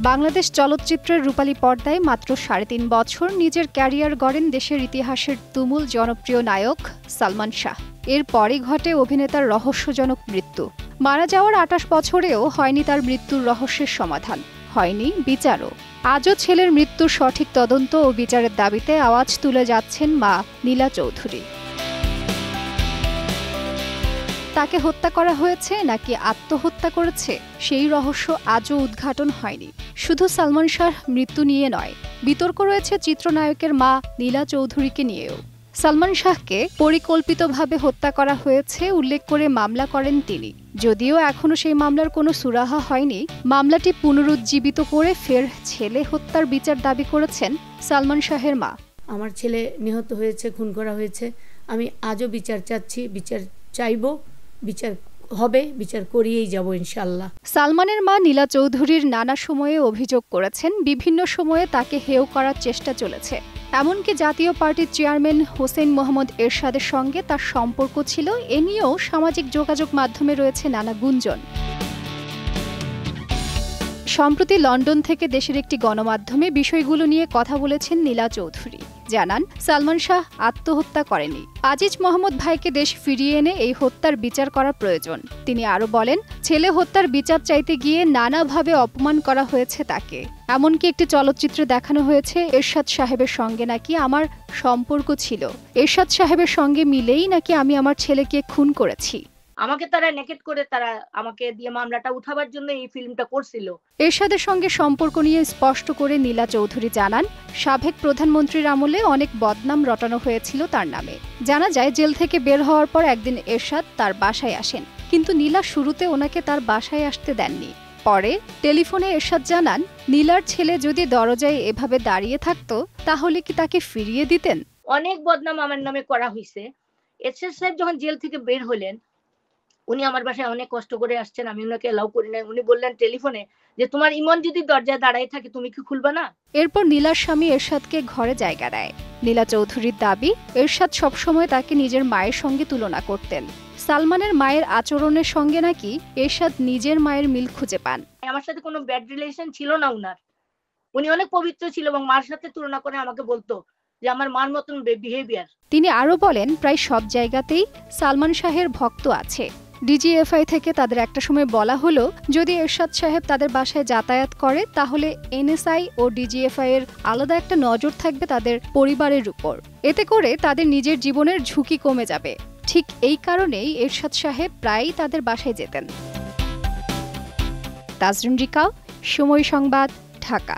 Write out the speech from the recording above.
বাংলাদেশ চলচ্চিত্রের রূপালী পর্দায় মাত্র ৩.৫ বছর নিজের ক্যারিয়ার গড়েন দেশের ইতিহাসের তুমুল জনপ্রিয় নায়ক সালমান শাহ। এরপরই ঘটে অভিনেতার রহস্যজনক মৃত্যু। মারা যাওয়ার ২৮ বছরেও হয়নি তার মৃত্যুর রহস্যের সমাধান, হয়নি বিচারও। আজও ছেলের মৃত্যুর সঠিক তদন্ত ও বিচারের দাবিতে আওয়াজ তুলে যাচ্ছেন মা নীলা চৌধুরী। তাকে হত্যা করা হয়েছে নাকি আত্মহত্যা করেছে সেই রহস্য আজও উদ্ঘাটন হয়নি। শুধু সালমান শাহ মৃত্যু নিয়ে নয়, বিতর্ক রয়েছে চিত্রনায়কের মা নীলা চৌধুরীকে নিয়েও। সালমান শাহকে পরিকল্পিতভাবে হত্যা করা হয়েছে উল্লেখ করে মামলা করেন তিনি। যদিও এখনো সেই মামলার কোনো সুরাহা হয়নি, মামলাটি পুনরুজ্জীবিত করে ফের ছেলে হত্যার বিচার দাবি করেছেন সালমান শাহের মা। আমার ছেলে নিহত হয়েছে, খুন করা হয়েছে, আমি আজও বিচার চাচ্ছি, বিচার চাইব, বিচার হবে, বিচার করিয়েই যাব ইনশাআল্লাহ। সালমানের মা নীলা চৌধুরীর নানা সময়ে অভিযোগ করেছেন বিভিন্ন সময়ে তাকে হেয় করার চেষ্টা চলেছে। এমনকি জাতীয় পার্টির চেয়ারম্যান হোসেন মোহাম্মদ এরশাদের সঙ্গে তার সম্পর্ক ছিল, এ নিয়েও সামাজিক যোগাযোগ মাধ্যমে রয়েছে নানা গুঞ্জন। সম্প্রতি লন্ডন থেকে দেশের একটি গণমাধ্যমে বিষয়গুলো নিয়ে কথা বলেছেন নীলা চৌধুরী। জানান, সালমান শাহ আত্মহত্যা করেনি, আজিজ মোহাম্মদ ভাইকে দেশ ফিরিয়ে এনে এই হত্যার বিচার করা প্রয়োজন। তিনি আরও বলেন, ছেলে হত্যার বিচার চাইতে গিয়ে নানাভাবে অপমান করা হয়েছে তাকে। এমনকি একটি চলচ্চিত্রে দেখানো হয়েছে এরশাদ সাহেবের সঙ্গে নাকি আমার সম্পর্ক ছিল, এরশাদ সাহেবের সঙ্গে মিলেই নাকি আমি আমার ছেলেকে খুন করেছি। আমাকে তারা নেকেট করে তারা আমাকে দিয়ে মামলাটা উঠাবার জন্য এই ফিল্মটা করছিল। এরশাদের সঙ্গে সম্পর্ক নিয়ে স্পষ্ট করে নীলা চৌধুরী জানান, সাবেক প্রধানমন্ত্রীর আমলে অনেক বদনাম রটানো হয়েছিল তার নামে। জানা যায়, জেল থেকে বের হওয়ার পর একদিন এরশাদ তার বাসায় আসেন, কিন্তু নীলা শুরুতে ওনাকে তার বাসায় আসতে দেননি। পরে টেলিফোনে এরশাদ জানান, নীলার ছেলে যদি দরজায় এভাবে দাঁড়িয়ে থাকতো তাহলে কি তাকে ফিরিয়ে দিতেন। অনেক বদনাম আমার নামে করা হয়েছে। এরশাদ সাহেব যখন জেল থেকে বের হলেন, উনি আমার বাসায় অনেক কষ্ট করে আসছেন, আমি ওনাকে এলাও করি না। উনি বললেন টেলিফোনে যে তোমার ইমন যদি দরজায় দাঁড়ায় থাকে তুমি কি খুলবা না। এরপর নীলার স্বামী এরশাদকে ঘরে জায়গা দেয়। নীলা চৌধুরীর দাবি, এরশাদ সবসময় তাকে নিজের মায়ের সঙ্গে তুলনা করতেন। সালমানের মায়ের আচরণের সঙ্গে নাকি এরশাদ নিজের মায়ের মিল খুঁজে পান। আমার সাথে কোনো ব্যাড রিলেশন ছিল না উনার, উনি অনেক পবিত্র ছিল এবং মার সাথে তুলনা করে আমাকে বলতো যে আমার মার মতন বিহেভিয়ার। তিনি আরও বলেন, প্রায় সব জায়গাতেই সালমান শাহের ভক্ত আছে। ডিজিএফআই থেকে তাদের একটা সময় বলা হলো, যদি এরশাদ সাহেব তাদের বাসায় যাতায়াত করে তাহলে এনএসআই ও ডিজিএফআই এর আলাদা একটা নজর থাকবে তাদের পরিবারের উপর, এতে করে তাদের নিজের জীবনের ঝুঁকি কমে যাবে। ঠিক এই কারণেই এরশাদ সাহেব প্রায়ই তাদের বাসায় যেতেন। তাজরিন রিকা, সময় সংবাদ, ঢাকা।